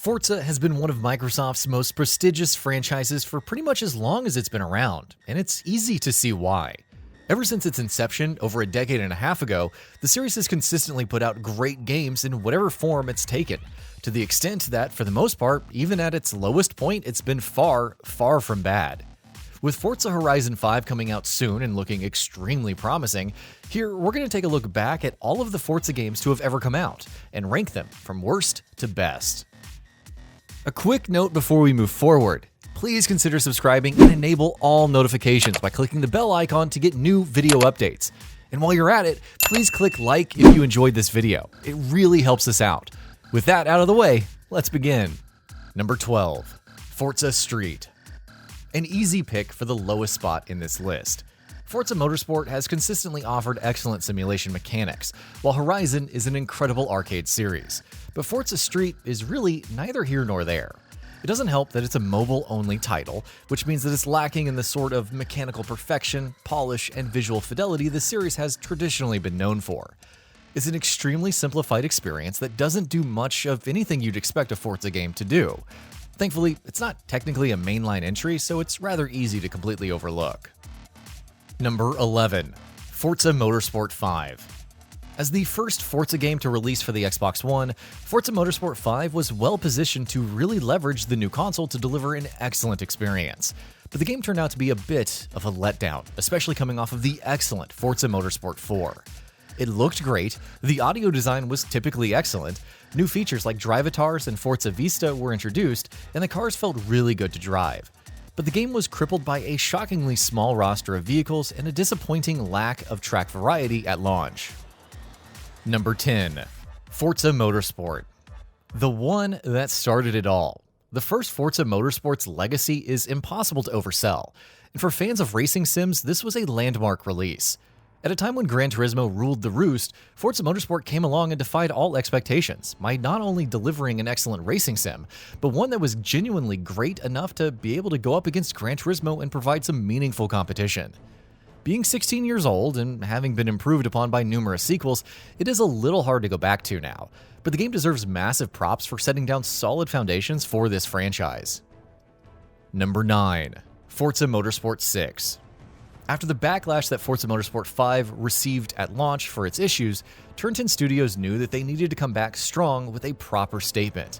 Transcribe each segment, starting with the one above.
Forza has been one of Microsoft's most prestigious franchises for pretty much as long as it's been around, and it's easy to see why. Ever since its inception over a decade and a half ago, the series has consistently put out great games in whatever form it's taken, to the extent that, for the most part, even at its lowest point, it's been far, far from bad. With Forza Horizon 5 coming out soon and looking extremely promising, here we're going to take a look back at all of the Forza games to have ever come out, and rank them from worst to best. A quick note before we move forward. Please consider subscribing and enable all notifications by clicking the bell icon to get new video updates. And while you're at it, please click like if you enjoyed this video. It really helps us out. With that out of the way, let's begin. Number 12. Forza Street. An easy pick for the lowest spot in this list. Forza Motorsport has consistently offered excellent simulation mechanics, while Horizon is an incredible arcade series. But Forza Street is really neither here nor there. It doesn't help that it's a mobile-only title, which means that it's lacking in the sort of mechanical perfection, polish, and visual fidelity the series has traditionally been known for. It's an extremely simplified experience that doesn't do much of anything you'd expect a Forza game to do. Thankfully, it's not technically a mainline entry, so it's rather easy to completely overlook. Number 11. Forza Motorsport 5. As the first Forza game to release for the Xbox One, Forza Motorsport 5 was well positioned to really leverage the new console to deliver an excellent experience. But the game turned out to be a bit of a letdown, especially coming off of the excellent Forza Motorsport 4. It looked great, the audio design was typically excellent, new features like Drivatars and Forza Vista were introduced, and the cars felt really good to drive. But the game was crippled by a shockingly small roster of vehicles and a disappointing lack of track variety at launch. Number 10. Forza Motorsport. The one that started it all. The first Forza Motorsport's legacy is impossible to oversell, and for fans of racing sims, this was a landmark release. At a time when Gran Turismo ruled the roost, Forza Motorsport came along and defied all expectations by not only delivering an excellent racing sim, but one that was genuinely great enough to be able to go up against Gran Turismo and provide some meaningful competition. Being 16 years old and having been improved upon by numerous sequels, it is a little hard to go back to now, but the game deserves massive props for setting down solid foundations for this franchise. Number 9. Forza Motorsport 6. After the backlash that Forza Motorsport 5 received at launch for its issues, Turn 10 Studios knew that they needed to come back strong with a proper statement.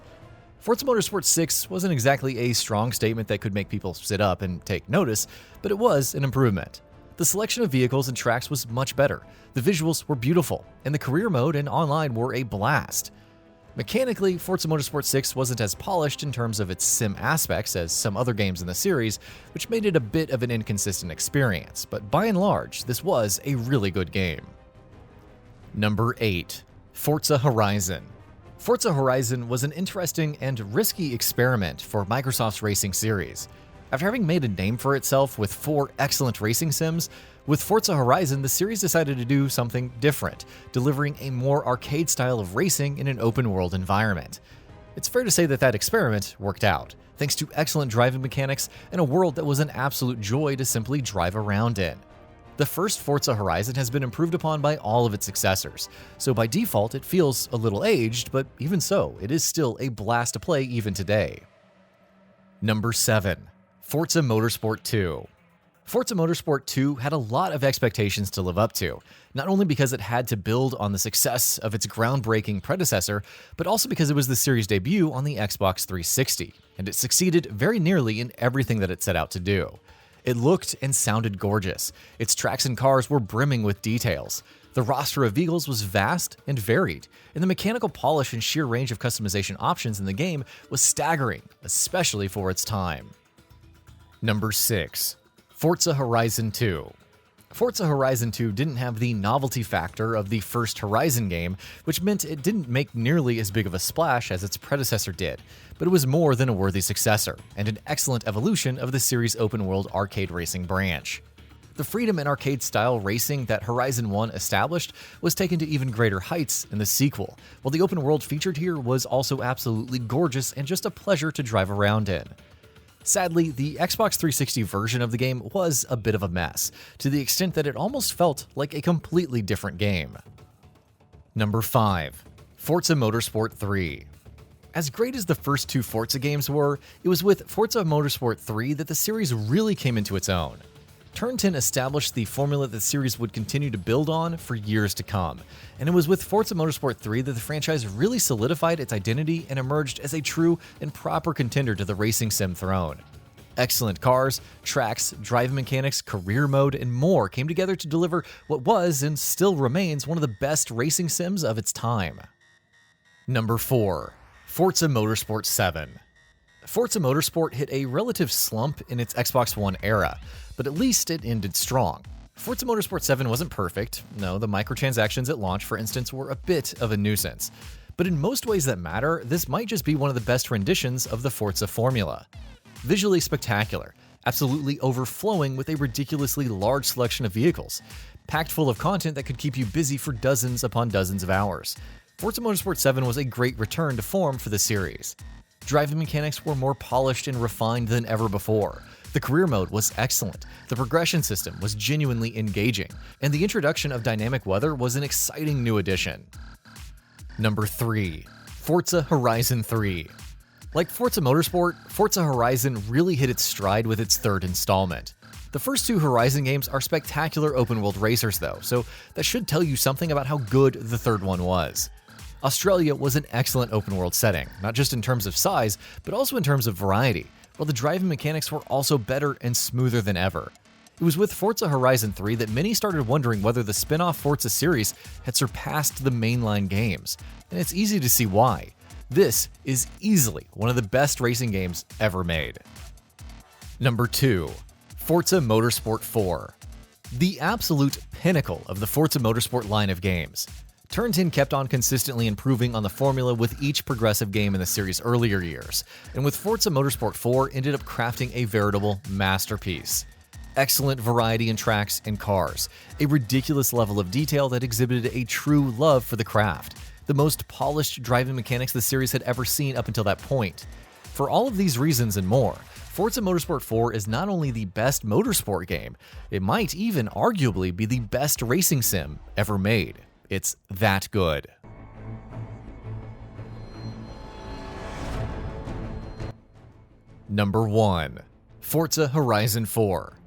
Forza Motorsport 6 wasn't exactly a strong statement that could make people sit up and take notice, but it was an improvement. The selection of vehicles and tracks was much better, the visuals were beautiful, and the career mode and online were a blast. Mechanically, Forza Motorsport 6 wasn't as polished in terms of its sim aspects as some other games in the series, which made it a bit of an inconsistent experience, but by and large, this was a really good game. Number 8. Forza Horizon. Forza Horizon was an interesting and risky experiment for Microsoft's racing series. After having made a name for itself with 4 excellent racing sims, with Forza Horizon, the series decided to do something different, delivering a more arcade style of racing in an open-world environment. It's fair to say that that experiment worked out, thanks to excellent driving mechanics and a world that was an absolute joy to simply drive around in. The first Forza Horizon has been improved upon by all of its successors, so by default it feels a little aged, but even so, it is still a blast to play even today. Number 7. Forza Motorsport 2. Forza Motorsport 2 had a lot of expectations to live up to, not only because it had to build on the success of its groundbreaking predecessor, but also because it was the series' debut on the Xbox 360, and it succeeded very nearly in everything that it set out to do. It looked and sounded gorgeous, its tracks and cars were brimming with details, the roster of vehicles was vast and varied, and the mechanical polish and sheer range of customization options in the game was staggering, especially for its time. Number 6. Forza Horizon 2. Forza Horizon 2 didn't have the novelty factor of the first Horizon game, which meant it didn't make nearly as big of a splash as its predecessor did, but it was more than a worthy successor, and an excellent evolution of the series' open-world arcade racing branch. The freedom and arcade-style racing that Horizon 1 established was taken to even greater heights in the sequel, while the open world featured here was also absolutely gorgeous and just a pleasure to drive around in. Sadly, the Xbox 360 version of the game was a bit of a mess, to the extent that it almost felt like a completely different game. Number 5. Forza Motorsport 3. As great as the first two Forza games were, it was with Forza Motorsport 3 that the series really came into its own. Turn 10 established the formula that the series would continue to build on for years to come, and it was with Forza Motorsport 3 that the franchise really solidified its identity and emerged as a true and proper contender to the racing sim throne. Excellent cars, tracks, driving mechanics, career mode, and more came together to deliver what was and still remains one of the best racing sims of its time. Number 4. Forza Motorsport 7. Forza Motorsport hit a relative slump in its Xbox One era, but at least it ended strong. Forza Motorsport 7 wasn't perfect. No, the microtransactions at launch, for instance, were a bit of a nuisance. But in most ways that matter, this might just be one of the best renditions of the Forza formula. Visually spectacular, absolutely overflowing with a ridiculously large selection of vehicles, packed full of content that could keep you busy for dozens upon dozens of hours. Forza Motorsport 7 was a great return to form for the series. Driving mechanics were more polished and refined than ever before. The career mode was excellent, the progression system was genuinely engaging, and the introduction of dynamic weather was an exciting new addition. Number 3. Forza Horizon 3. Like Forza Motorsport, Forza Horizon really hit its stride with its third installment. The first two Horizon games are spectacular open-world racers though, so that should tell you something about how good the third one was. Australia was an excellent open-world setting, not just in terms of size, but also in terms of variety, while the driving mechanics were also better and smoother than ever. It was with Forza Horizon 3 that many started wondering whether the spin-off Forza series had surpassed the mainline games, and it's easy to see why. This is easily one of the best racing games ever made. Number 2. Forza Motorsport 4. The absolute pinnacle of the Forza Motorsport line of games. Turn 10 kept on consistently improving on the formula with each progressive game in the series' earlier years, and with Forza Motorsport 4 ended up crafting a veritable masterpiece. Excellent variety in tracks and cars, a ridiculous level of detail that exhibited a true love for the craft, the most polished driving mechanics the series had ever seen up until that point. For all of these reasons and more, Forza Motorsport 4 is not only the best motorsport game, it might even arguably be the best racing sim ever made. It's that good. Number 1. Forza Horizon 4.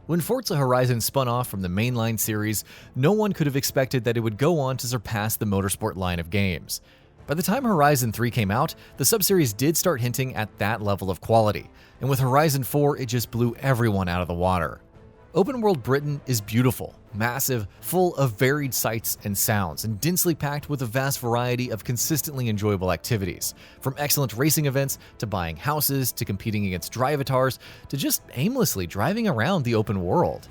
When Forza Horizon spun off from the mainline series, no one could have expected that it would go on to surpass the motorsport line of games. By the time Horizon 3 came out, the subseries did start hinting at that level of quality, and with Horizon 4 it just blew everyone out of the water. Open world Britain is beautiful, massive, full of varied sights and sounds, and densely packed with a vast variety of consistently enjoyable activities, from excellent racing events, to buying houses, to competing against drivatars, to just aimlessly driving around the open world.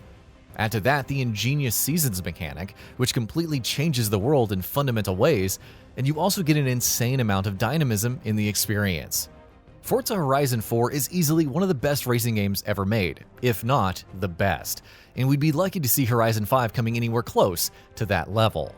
Add to that the ingenious seasons mechanic, which completely changes the world in fundamental ways, and you also get an insane amount of dynamism in the experience. Forza Horizon 4 is easily one of the best racing games ever made, if not the best, and we'd be lucky to see Horizon 5 coming anywhere close to that level.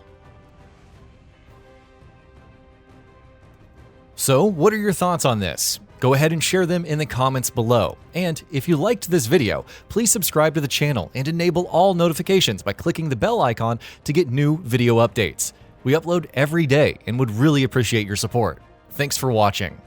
So, what are your thoughts on this? Go ahead and share them in the comments below. And if you liked this video, please subscribe to the channel and enable all notifications by clicking the bell icon to get new video updates. We upload every day and would really appreciate your support. Thanks for watching.